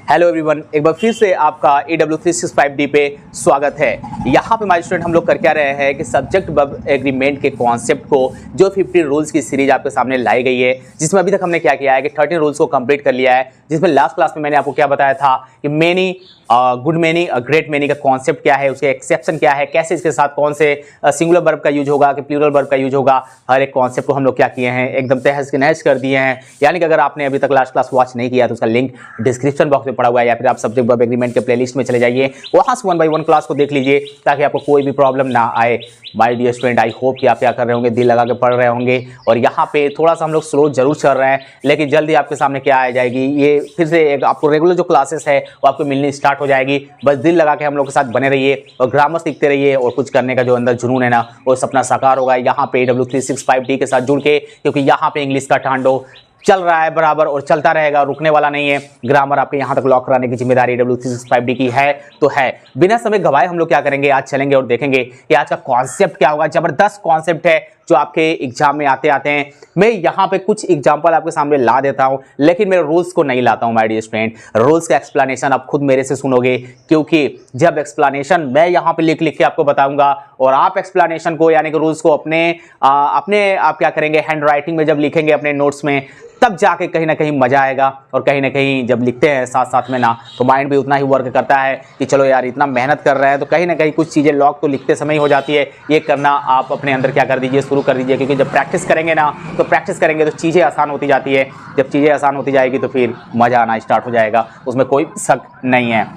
Hello everyone, एक बार फिर से आपका AW365D पे स्वागत है। यहाँ पे हमारे स्टूडेंट हम लोग कर क्या रहे हैं कि सब्जेक्ट वर्ब एग्रीमेंट के कॉन्सेप्ट को जो 50 रूल्स की सीरीज आपके सामने लाई गई है, जिसमें अभी तक हमने क्या किया है कि 13 रूल्स को कंप्लीट कर लिया है। जिसमें लास्ट क्लास में मैंने आपको क्या बताया था कि many, good many, great many का कॉन्सेप्ट क्या है, उसके एक्सेप्शन क्या है, कैसे इसके साथ कौन से सिंगुलर वर्ब का यूज होगा कि प्लूरल वर्ब का यूज होगा, हर एक कॉन्सेप्ट को हम लोग क्या किए हैं, एकदम तहस नहस कर दिए हैं। यानी कि अगर आपने अभी तक लास्ट क्लास वॉच नहीं किया तो उसका लिंक डिस्क्रिप्शन बॉक्स में पड़ा हुआ है, या फिर आप सब्जेक्ट वर्ब एग्रीमेंट के प्लेलिस्ट में चले जाइए, वहाँ से 1 by 1 क्लास को देख लीजिए ताकि आपको कोई भी प्रॉब्लम ना आए। My dear student, I hope कि आप क्या कर रहे होंगे, दिल लगा के पढ़ रहे होंगे। और यहाँ पे थोड़ा सा हम लोग स्लो जरूर चल रहे हैं, लेकिन जल्दी आपके सामने क्या आ जाएगी, ये फिर से एक आपको रेगुलर जो क्लासेस है वो आपको मिलनी स्टार्ट हो जाएगी। बस दिल लगा के हम लोग के साथ बने रहिए और ग्रामर सीखते रहिए, और कुछ करने का जो अंदर जुनून है ना, वो सपना साकार होगा यहाँ पे AW365D के साथ जुड़ के, क्योंकि यहाँ पे इंग्लिश का तांडव चल रहा है बराबर और चलता रहेगा, रुकने वाला नहीं है। ग्रामर आपके यहाँ तक लॉक कराने की जिम्मेदारी AW365D की है तो है। बिना समय गवाए हम लोग क्या करेंगे, आज चलेंगे और देखेंगे कि आज का कॉन्सेप्ट क्या होगा। जबरदस्त कॉन्सेप्ट है जो आपके एग्जाम में आते हैं। मैं यहाँ पे कुछ एग्जांपल आपके सामने ला देता हूँ, लेकिन मैं रूल्स को नहीं लाता हूँ माय डियर स्टूडेंट। रूल्स का एक्सप्लेनेशन आप खुद मेरे से सुनोगे, क्योंकि जब एक्सप्लेनेशन मैं यहाँ पे लिख के आपको बताऊंगा और आप एक्सप्लेनेशन को यानी कि रूल्स को अपने आप क्या करेंगे, हैंड राइटिंग में जब लिखेंगे अपने नोट्स में, तब जाके कहीं ना कहीं मजा आएगा। और कहीं ना कहीं जब लिखते हैं साथ साथ में ना, तो माइंड भी उतना ही वर्क करता है कि चलो यार इतना मेहनत कर रहे हैं तो कहीं ना कहीं कुछ चीज़ें लॉक तो लिखते समय ही हो जाती है। ये करना आप अपने अंदर क्या कर दीजिए, शुरू कर दीजिए, क्योंकि जब प्रैक्टिस करेंगे ना, तो प्रैक्टिस करेंगे तो चीज़ें आसान होती जाती है। जब चीज़ें आसान होती जाएगी तो फिर मज़ा आना स्टार्ट हो जाएगा, उसमें कोई शक नहीं है।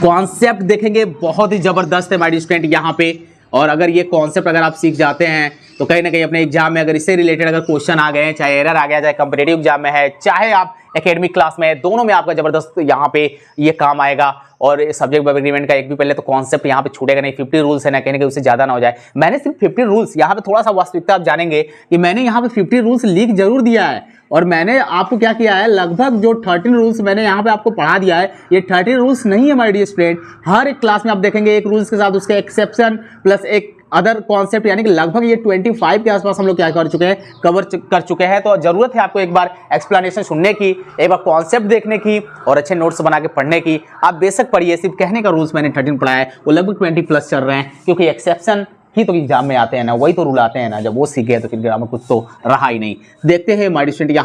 कॉन्सेप्ट देखेंगे बहुत ही ज़बरदस्त है माय डियर स्टूडेंट यहाँ पे। और अगर ये कॉन्सेप्ट अगर आप सीख जाते हैं तो कहीं ना कहीं अपने एग्जाम में अगर इससे रिलेटेड अगर क्वेश्चन आ गए हैं, चाहे एरर आ गया, चाहे कॉम्पिटिटिव एग्जाम में है, चाहे आप एकेडमिक क्लास में है, दोनों में आपका जबरदस्त यहाँ पे ये काम आएगा। और सब्जेक्ट वर्ब एग्रीमेंट का एक भी पहले तो कॉन्सेप्ट यहाँ पे छूटेगा नहीं। 50 रूल्स है ना, कहने के उससे ज्यादा ना हो जाए। मैंने सिर्फ 50 रूल्स, यहाँ पे थोड़ा सा वास्तविकता आप जानेंगे कि मैंने यहाँ पे 50 रूल्स लिख जरूर दिया है, और मैंने आपको क्या किया है, लगभग जो 13 रूल्स मैंने यहाँ पे आपको पढ़ा दिया है, ये 13 रूल्स नहीं है माय डियर स्टूडेंट। हर एक क्लास में आप देखेंगे एक रूल्स के साथ उसके एक्सेप्शन प्लस एक अदर कॉन्सेप्ट, यानी कि लगभग ये 25 के आसपास हम लोग क्या कर चुके हैं, कवर कर चुके हैं। तो जरूरत है आपको एक बार एक्सप्लेनेशन सुनने की, एक बार कॉन्सेप्ट देखने की और अच्छे नोट्स बना के पढ़ने की। आप बेशक पढ़िए, सिर्फ कहने का रूल्स मैंने 13 पढ़ा है, वो लगभग 20+ चल रहे हैं, क्योंकि एक्सेप्शन ही तो एग्जाम में आते हैं ना, वही तो रूल आते हैं ना। जब वो सीख गए तो फिर ग्रामर कुछ तो रहा ही नहीं। देखते हैं माय डियर स्टूडेंट,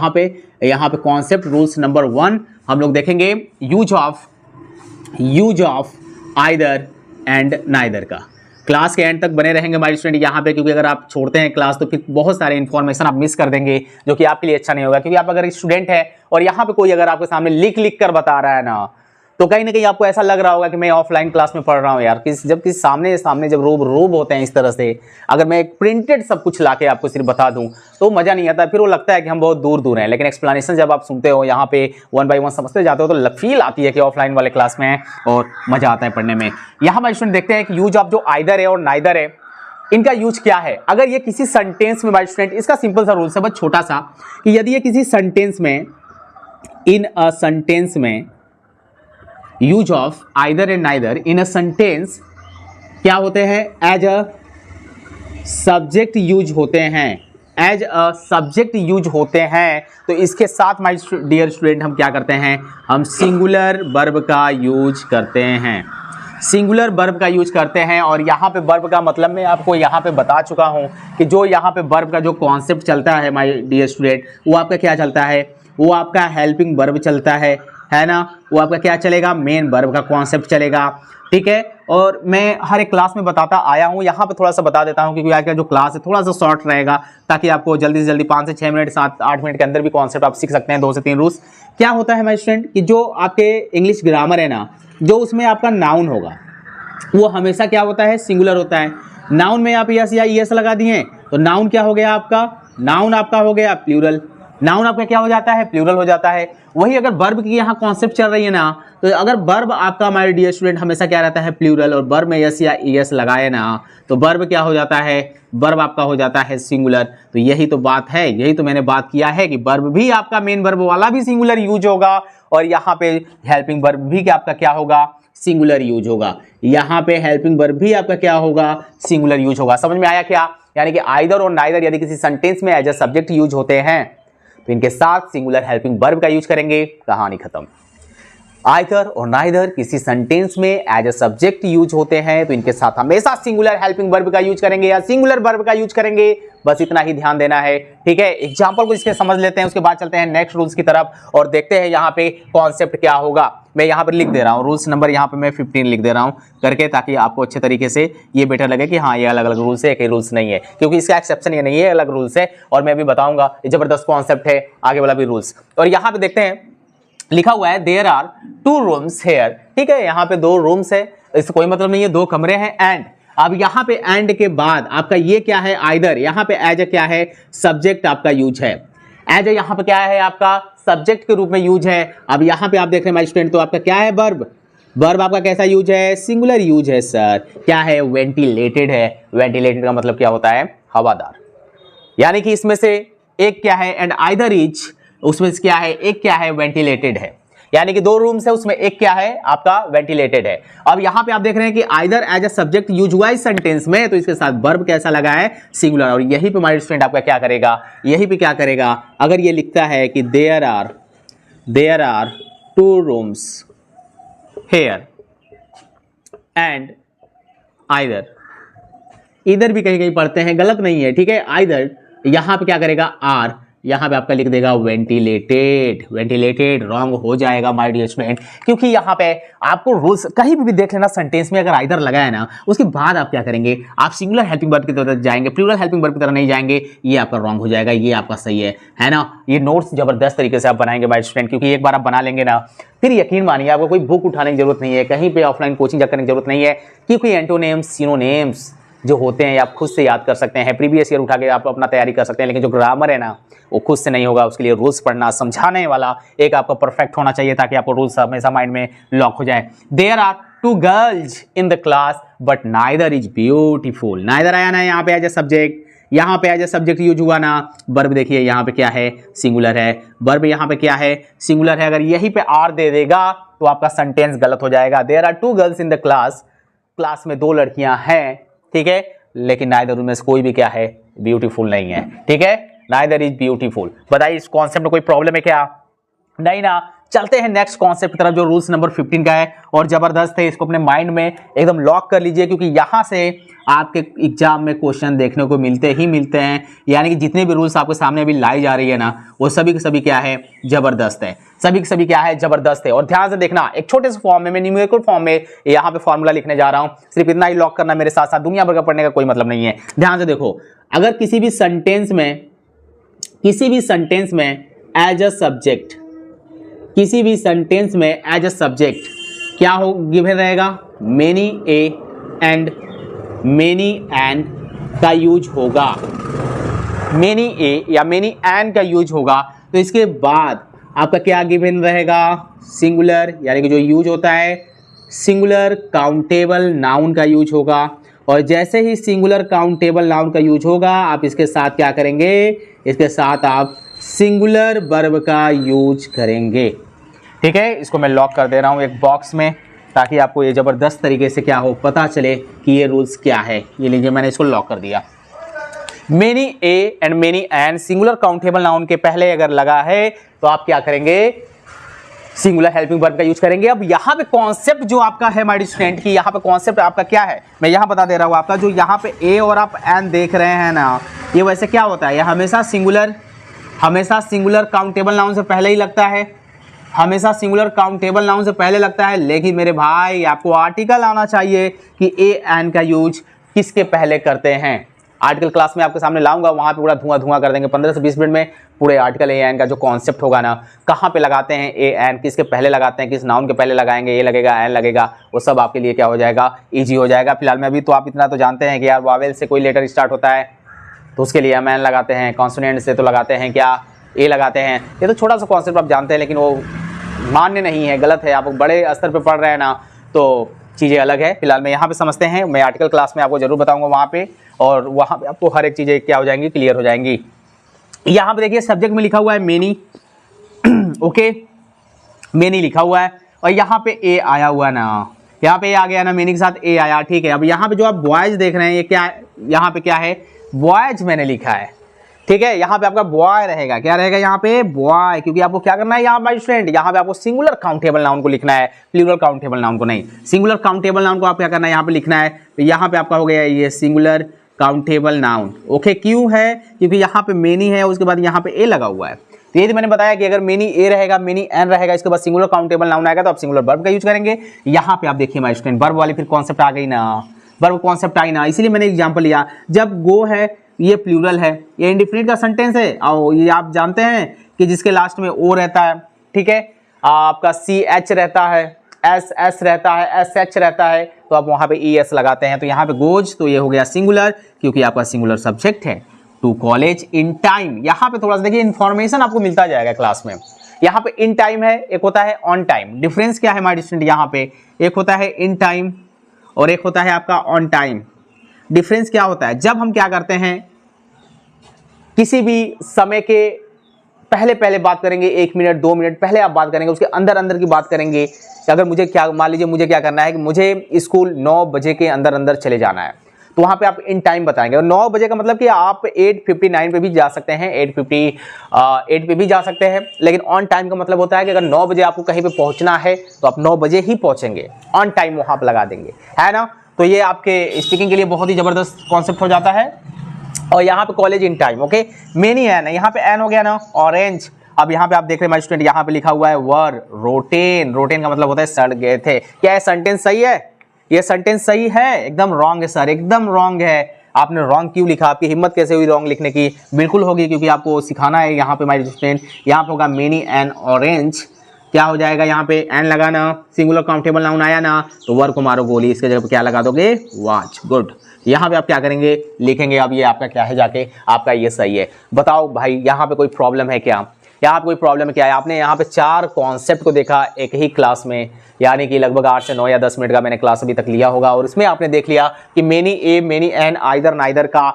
यहाँ पे कॉन्सेप्ट रूल्स नंबर 1 हम लोग देखेंगे, use of either and neither का। क्लास के एंड तक बने रहेंगे माय स्टूडेंट यहाँ पे, क्योंकि अगर आप छोड़ते हैं क्लास तो फिर बहुत सारे इन्फॉर्मेशन आप मिस कर देंगे, जो कि आपके लिए अच्छा नहीं होगा। क्योंकि आप अगर स्टूडेंट है और यहाँ पे कोई अगर आपके सामने लिख कर बता रहा है ना, तो कहीं ना कहीं आपको ऐसा लग रहा होगा कि मैं ऑफलाइन क्लास में पढ़ रहा हूँ यार। जब किसी सामने जब रूब होते हैं इस तरह से, अगर मैं एक प्रिंटेड सब कुछ लाके आपको सिर्फ बता दूं तो मजा नहीं आता, फिर वो लगता है कि हम बहुत दूर हैं। लेकिन एक्सप्लेनेशन जब आप सुनते हो यहाँ पे 1 by 1 समझते जाते हो, तो फील आती है कि ऑफलाइन वाले क्लास में है और मजा आता है पढ़ने में। यहाँ माय स्टूडेंट देखते हैं कि यूज ऑफ जो आइदर है और नाइदर है, इनका यूज क्या है। अगर ये किसी सेंटेंस में माय स्टूडेंट, इसका सिंपल सा रूल है बहुत छोटा सा, कि यदि ये किसी सेंटेंस में, इन अ सेंटेंस में use of either and neither in a sentence क्या होते हैं, एज अ सब्जेक्ट यूज होते हैं, एज अ सब्जेक्ट यूज होते हैं। तो इसके साथ माय डियर स्टूडेंट हम क्या करते हैं, हम सिंगुलर वर्ब का यूज करते हैं, सिंगुलर वर्ब का यूज करते हैं। और यहाँ पे वर्ब का मतलब मैं आपको यहाँ पे बता चुका हूँ कि जो यहाँ पे वर्ब का जो कॉन्सेप्ट चलता है माय डियर स्टूडेंट, वो आपका क्या चलता है, वो आपका हेल्पिंग वर्ब चलता है ना। वो आपका क्या चलेगा, मेन वर्ब का कॉन्सेप्ट चलेगा, ठीक है। और मैं हर एक क्लास में बताता आया हूँ, यहाँ पे थोड़ा सा बता देता हूँ, क्योंकि आज जो क्लास है थोड़ा सा शॉर्ट रहेगा, ताकि आपको जल्दी से जल्दी 5 से 6 मिनट 7-8 मिनट के अंदर भी कॉन्सेप्ट आप सीख सकते हैं। 2 से 3 रूल्स क्या होता है माय स्टूडेंट, कि जो आपके इंग्लिश ग्रामर है ना, जो उसमें आपका नाउन होगा वो हमेशा क्या होता है, सिंगुलर होता है। नाउन में आप यस या ईएस लगा दिए तो नाउन क्या हो गया आपका, नाउन आपका हो गया प्लूरल, नाउन आपका क्या हो जाता है, प्लूरल हो जाता है। वही अगर वर्ब की यहाँ कॉन्सेप्ट चल रही है ना, तो अगर वर्ब आपका माय डियर स्टूडेंट हमेशा क्या रहता है, प्लूरल, और वर्ब में यस या ईएस लगाए ना, तो वर्ब क्या हो जाता है, वर्ब आपका हो जाता है सिंगुलर। तो यही तो बात है, यही तो मैंने बात किया है कि वर्ब भी आपका मेन वर्ब वाला भी सिंगुलर यूज होगा, और यहाँ पे हेल्पिंग वर्ब भी क्या आपका क्या होगा, सिंगुलर यूज होगा। यहाँ पे हेल्पिंग वर्ब भी आपका क्या होगा, सिंगुलर यूज होगा। समझ में आया क्या, यानी कि आइदर और नाइदर यदि किसी सेंटेंस में एज अ सब्जेक्ट यूज होते हैं तो इनके साथ सिंगुलर हेल्पिंग वर्ब का यूज करेंगे, कहानी खत्म। आइदर और नाइदर किसी सेंटेंस में एज अ सब्जेक्ट यूज होते हैं तो इनके साथ हमेशा सिंगुलर हेल्पिंग वर्ब का यूज करेंगे या सिंगुलर वर्ब का यूज करेंगे, बस इतना ही ध्यान देना है। ठीक है, एग्जांपल को इसके समझ लेते हैं, उसके बाद चलते हैं नेक्स्ट रूल्स की तरफ और देखते हैं यहाँ पे कॉन्सेप्ट क्या होगा। मैं यहाँ पर लिख दे रहा हूँ रूल्स नंबर, यहाँ पे मैं 15 लिख दे रहा हूँ करके, ताकि आपको अच्छे तरीके से ये बेटर लगे कि हाँ ये अलग अलग रूल्स है, एक ही रूल्स नहीं है, क्योंकि इसका एक्सेप्शन ये नहीं है, अलग रूल्स है और मैं भी बताऊंगा, जबरदस्त कॉन्सेप्ट है आगे वाला भी रूल्स। और यहाँ पे देखते हैं लिखा हुआ है देयर आर 2 रूम्स हेयर। ठीक है, यहाँ पे 2 रूम्स है, इससे कोई मतलब नहीं है, 2 कमरे हैं। एंड अब यहाँ पे एंड के बाद आपका ये क्या है, आइदर यहाँ पे एज क्या है, सब्जेक्ट आपका यूज है, एज यहाँ पे क्या है आपका सब्जेक्ट के रूप में यूज है। अब यहाँ पे आप देख रहे हैं माय स्टूडेंट, तो आपका क्या है वर्ब, वर्ब आपका कैसा यूज है, सिंगुलर यूज है सर। क्या है, वेंटिलेटेड है। वेंटिलेटेड का मतलब क्या होता है, हवादार, यानी कि इसमें से एक क्या है, एंड आइदर इज, उसमें क्या है, एक क्या है, वेंटिलेटेड है, यानी कि 2 रूम्स है, उसमें एक क्या है आपका वेंटिलेटेड है। अब यहां पे आप देख रहे हैं कि either as a subject use हुआ इस सेंटेंस में, तो इसके साथ वर्ब कैसा लगा है, सिंगुलर। और यही पे माय स्टूडेंट आपका क्या करेगा, यही पे क्या करेगा, अगर ये लिखता है कि there are 2 rooms here and either, इधर भी कहीं कहीं पढ़ते हैं, गलत नहीं है। ठीक है, आइदर यहां पे क्या करेगा, आर, यहां पे आपका लिख देगा वेंटिलेटेड। वेंटिलेटेड रॉन्ग हो जाएगा माय डियर स्टूडेंट, क्योंकि यहां पे आपको रूल्स कहीं भी देख लेना, सेंटेंस में अगर आइदर लगा है ना, उसके बाद आप क्या करेंगे, आप सिंगुलर हेल्पिंग वर्ब की तरफ जाएंगे, प्लूरल हेल्पिंग वर्ब की तरफ नहीं जाएंगे, ये आपका रॉन्ग हो जाएगा, ये आपका सही है ना। ये नोट्स जबरदस्त तरीके से आप बनाएंगे माय स्टूडेंट, क्योंकि एक बार आप बना लेंगे ना, फिर यकीन मानिए आपको कोई बुक उठाने की जरूरत नहीं है, कहीं पे ऑफलाइन कोचिंग करने की जरूरत नहीं है, क्योंकि एंटोनिम्स सिनोनिम्स जो होते हैं आप खुद से याद कर सकते हैं, प्रीवियस ईयर उठा के आप अपना तैयारी कर सकते हैं, लेकिन जो ग्रामर है ना वो खुद से नहीं होगा, उसके लिए रूल्स पढ़ना, समझाने वाला एक आपका परफेक्ट होना चाहिए, ताकि आपको रूल्स हमेशा माइंड में लॉक हो जाए। There are 2 girls in the class but neither is beautiful. Neither आया ना यहाँ पे एज ए सब्जेक्ट, यहाँ पे एज ए सब्जेक्ट यूज हुआ ना। वर्ब देखिए यहाँ पे क्या है, सिंगुलर है, वर्ब यहाँ पे क्या है, सिंगुलर है। अगर यहीं पे आर दे देगा तो आपका सेंटेंस गलत हो जाएगा। There are 2 girls in the class, class में 2 लड़कियां हैं, ठीक है, लेकिन नाइदर उनमें से कोई भी क्या है, ब्यूटीफुल नहीं है। ठीक है, नाइदर इज ब्यूटीफुल। बताइए इस कॉन्सेप्ट में कोई प्रॉब्लम है क्या, नहीं ना। चलते हैं नेक्स्ट कॉन्सेप्ट की तरफ, जो रूल्स नंबर 15 का है और जबरदस्त है, इसको अपने माइंड में एकदम लॉक कर लीजिए, क्योंकि यहां से आपके एग्जाम में क्वेश्चन देखने को मिलते हैं। यानी कि जितने भी रूल्स आपके सामने अभी लाई जा रही है ना, वो सभी के सभी क्या है, जबरदस्त है, सभी के सभी क्या है, जबरदस्त है। और ध्यान से देखना, एक छोटे से फॉर्म में, मैं न्यूमेरिकल फॉर्म में यहाँ पे फॉर्मूला लिखने जा रहा हूँ, सिर्फ इतना ही लॉक करना, मेरे साथ साथ दुनिया भर का पढ़ने का कोई मतलब नहीं है। ध्यान से देखो, अगर किसी भी सेंटेंस में एज अ सब्जेक्ट, किसी भी सेंटेंस में एज अ सब्जेक्ट क्या हो गिवन रहेगा, many A and many and का यूज होगा, मेनी ए या मेनी एंड का यूज होगा, तो इसके बाद आपका क्या गिवन रहेगा, सिंगुलर, यानी कि जो यूज होता है सिंगुलर काउंटेबल नाउन का यूज होगा। और जैसे ही सिंगुलर काउंटेबल नाउन का यूज होगा, आप इसके साथ क्या करेंगे, इसके साथ आप सिंगुलर वर्ब का यूज करेंगे। ठीक है, इसको मैं लॉक कर दे रहा हूं एक बॉक्स में, ताकि आपको ये जबरदस्त तरीके से क्या हो, पता चले कि ये रूल्स क्या है। ये लीजिए, मैंने इसको लॉक कर दिया। Many A and many and singular countable noun के पहले अगर लगा है तो आप क्या करेंगे, सिंगुलर हेल्पिंग वर्ब का यूज करेंगे। अब यहाँ पे कॉन्सेप्ट जो आपका है माय स्टूडेंट की, यहाँ पे कॉन्सेप्ट आपका क्या है, मैं यहाँ बता दे रहा हूँ आपका, जो यहाँ पे ए और आप एन देख रहे हैं ना, ये वैसे क्या होता है, ये हमेशा सिंगुलर काउंटेबल नाउन से पहले ही लगता है, हमेशा सिंगुलर काउंटेबल नाउन से पहले लगता है। लेकिन मेरे भाई आपको आर्टिकल आना चाहिए कि ए एन का यूज किसके पहले करते हैं। आर्टिकल क्लास में आपके सामने लाऊंगा, वहां पे पूरा धुआं कर देंगे, 15 से 20 मिनट में पूरे आर्टिकल ए एन का जो कॉन्सेप्ट होगा ना, कहाँ पे लगाते हैं ए एन, किसके पहले लगाते हैं, किस नाउन के पहले लगाएंगे, ए लगेगा एन लगेगा, वो सब आपके लिए क्या हो जाएगा, ईजी हो जाएगा। फिलहाल में अभी तो आप इतना तो जानते हैं कि यार वावेल से कोई लेटर स्टार्ट होता है तो उसके लिए हम एन लगाते हैं, कॉन्सोनेंट से तो लगाते हैं क्या, ए लगाते हैं। ये तो छोटा सा कॉन्सेप्ट आप जानते हैं, लेकिन वो मान्य नहीं है, गलत है। आप बड़े स्तर पे पढ़ रहे हैं ना, तो चीज़ें अलग है। फिलहाल में यहाँ पे समझते हैं, मैं आर्टिकल क्लास में आपको जरूर बताऊंगा वहाँ पे, और वहाँ पे आपको हर एक चीज़ें क्या हो जाएंगी, क्लियर हो जाएंगी। यहाँ पे देखिए सब्जेक्ट में लिखा हुआ है मेनी, ओके, मेनी लिखा हुआ है, और यहाँ पे ए आया हुआ ना, यहाँ पे ए आ गया ना, मेनी के साथ ए आया, ठीक है। अब यहाँ पे जो आप बॉयज देख रहे हैं, ये क्या, यहाँ पे क्या है, बॉयज मैंने लिखा है, ठीक है, यहाँ पे आपका बॉय रहेगा, क्या रहेगा यहाँ पे बॉय, क्योंकि आपको क्या करना है यहाँ बाय स्टूडेंट, यहाँ पे आपको सिंगुलर काउंटेबल नाउन को लिखना है, प्लूरल काउंटेबल नाउन को नहीं। सिंगुलर काउंटेबल नाउन को आप क्या करना है यहाँ पे लिखना है, तो यहाँ पे आपका हो गया ये सिंगुलर काउंटेबल नाउन। ओके, क्यों है, क्योंकि यहाँ पे मेनी है, उसके बाद यहाँ पे ए लगा हुआ है। तो ये तो मैंने बताया कि अगर मेनी ए रहेगा, मेनी एन रहेगा, इसके बाद सिंगुलर काउंटेबल नाउन आएगा तो आप सिंगुलर वर्ब का यूज करेंगे। यहाँ पे आप देखिए माय स्टूडेंट, वर्ब वाली फिर कॉन्सेप्ट आ गई ना, वर्ब कॉन्सेप्ट आई ना, इसीलिए मैंने एग्जांपल लिया। जब गो है ये प्लूरल है, ये इंडिफिनिट का सेंटेंस है, और ये आप जानते हैं कि जिसके लास्ट में ओ रहता है, ठीक है, आपका सी एच रहता है, एस एस रहता है, एस एच रहता है, तो आप वहां पे ई एस लगाते हैं। तो यहाँ पे गोज, तो ये हो गया सिंगुलर, क्योंकि आपका सिंगुलर सब्जेक्ट है। टू कॉलेज इन टाइम, यहाँ पे थोड़ा सा देखिए इन्फॉर्मेशन आपको मिलता जाएगा क्लास में। यहाँ पे इन टाइम है, एक होता है ऑन टाइम। डिफरेंस क्या है हमारे स्टूडेंट, यहाँ पे एक होता है इन टाइम और एक होता है आपका ऑन टाइम। डिफरेंस क्या होता है, जब हम क्या करते हैं किसी भी समय के पहले बात करेंगे, 1 मिनट 2 मिनट पहले आप बात करेंगे, उसके अंदर की बात करेंगे। अगर मुझे क्या, मान लीजिए मुझे क्या करना है कि मुझे स्कूल 9 बजे के अंदर चले जाना है, तो वहां पे आप इन टाइम बताएंगे। और 9 बजे का मतलब कि आप 8:59 पे भी जा सकते हैं, 8:58 पे भी जा सकते हैं, लेकिन ऑन टाइम का मतलब होता है कि अगर 9 बजे आपको कहीं पे पहुंचना है तो आप 9 बजे ही पहुंचेंगे, ऑन टाइम वहां पर लगा देंगे, है ना। तो ये आपके स्पीकिंग के लिए बहुत ही जबरदस्त कॉन्सेप्ट हो जाता है। और यहाँ पे college in time, okay, many an है, यहाँ पे एन हो गया ना, ऑरेंज। अब यहाँ पे आप देख रहे हैं माय स्टूडेंट, यहाँ पे लिखा हुआ है वर रोटेन, रोटेन का मतलब होता है सड़ गए थे। क्या है सेंटेंस सही है, ये सेंटेंस सही है, एकदम रॉन्ग है सर, एकदम रॉन्ग है। आपने रॉन्ग क्यों लिखा, आपकी हिम्मत कैसे हुई रॉन्ग लिखने की, बिल्कुल होगी, क्योंकि आपको सिखाना है। यहाँ पे माय स्टूडेंट, यहाँ पे होगा मेनी एन ऑरेंज, क्या हो जाएगा यहाँ पे एन लगाना, सिंगुलर काउंटेबल नाउन आया ना, तो वर को मारो गोली, इसके जगह पे क्या लगा दोगे वॉच, गुड। यहाँ पे आप क्या करेंगे, लिखेंगे, अब ये आपका क्या है जाके, आपका ये सही है। बताओ भाई यहाँ पे कोई प्रॉब्लम है क्या, यहाँ पे कोई प्रॉब्लम क्या है। आपने यहाँ पे 4 कॉन्सेप्ट को देखा एक ही क्लास में, यानी कि लगभग 8 से 9 या 10 मिनट का मैंने क्लास अभी तक लिया होगा, और इसमें आपने देख लिया कि many a, many an, either neither का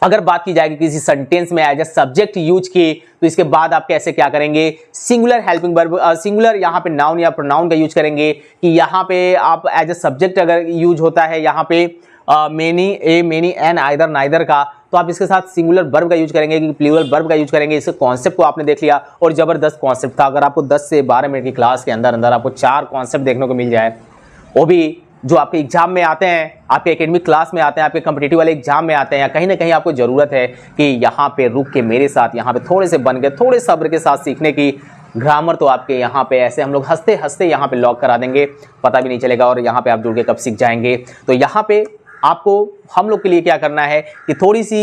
अगर बात की जाएगी किसी सेंटेंस में एज ए सब्जेक्ट यूज की, तो इसके बाद आप कैसे क्या करेंगे, सिंगुलर हेल्पिंग वर्ब, सिंगुलर यहाँ पे नाउन या प्रोनाउन का यूज करेंगे। कि यहाँ पे आप एज ए सब्जेक्ट अगर यूज होता है यहाँ पे many a, many an, either neither का, तो आप इसके साथ सिंगुलर वर्ब का यूज करेंगे कि प्लूरल वर्ब का यूज करेंगे। इसके कॉन्सेप्ट को आपने देख लिया, और जबरदस्त कॉन्सेप्ट था। अगर आपको 10 से 12 मिनट की क्लास के अंदर आपको 4 कॉन्सेप्ट देखने को मिल जाए, वो भी जो आपके एग्जाम में आते हैं, आपके एकेडमिक क्लास में आते हैं, आपके कॉम्पिटिटिव वाले एग्जाम में आते हैं, या कहीं ना कहीं आपको जरूरत है कि यहाँ पे रुक के मेरे साथ यहाँ पे थोड़े से बन के, थोड़े सब्र के साथ सीखने की। ग्रामर तो आपके यहाँ पे ऐसे हम लोग हंसते हंसते यहाँ पे लॉक करा देंगे, पता भी नहीं चलेगा, और यहाँ पे आप जुड़ के कब सीख जाएंगे। तो यहाँ पे आपको हम लोग के लिए क्या करना है कि थोड़ी सी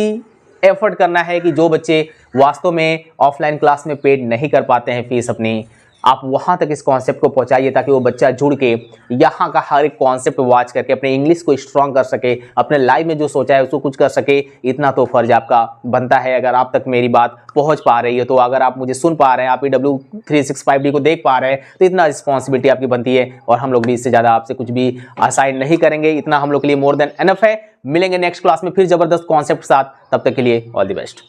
एफर्ट करना है कि जो बच्चे वास्तव में ऑफलाइन क्लास में पेड नहीं कर पाते हैं फीस अपनी, आप वहाँ तक इस कॉन्सेप्ट को पहुँचाइए, ताकि वो बच्चा जुड़ के यहाँ का हर एक कॉन्सेप्ट वॉच करके अपने इंग्लिश को स्ट्रॉन्ग कर सके, अपने लाइफ में जो सोचा है उसको कुछ कर सके। इतना तो फर्ज आपका बनता है। अगर आप तक मेरी बात पहुँच पा रही है, तो अगर आप मुझे सुन पा रहे हैं, आप EW365D को देख पा रहे हैं, तो इतना रिस्पॉन्सिबिलिटी आपकी बनती है, और हम लोग भी इससे ज़्यादा आपसे कुछ भी असाइन नहीं करेंगे। इतना हम लोग के लिए मोर देन एनफ है। मिलेंगे नेक्स्ट क्लास में फिर जबरदस्त कॉन्सेप्ट के साथ, तब तक के लिए ऑल द बेस्ट।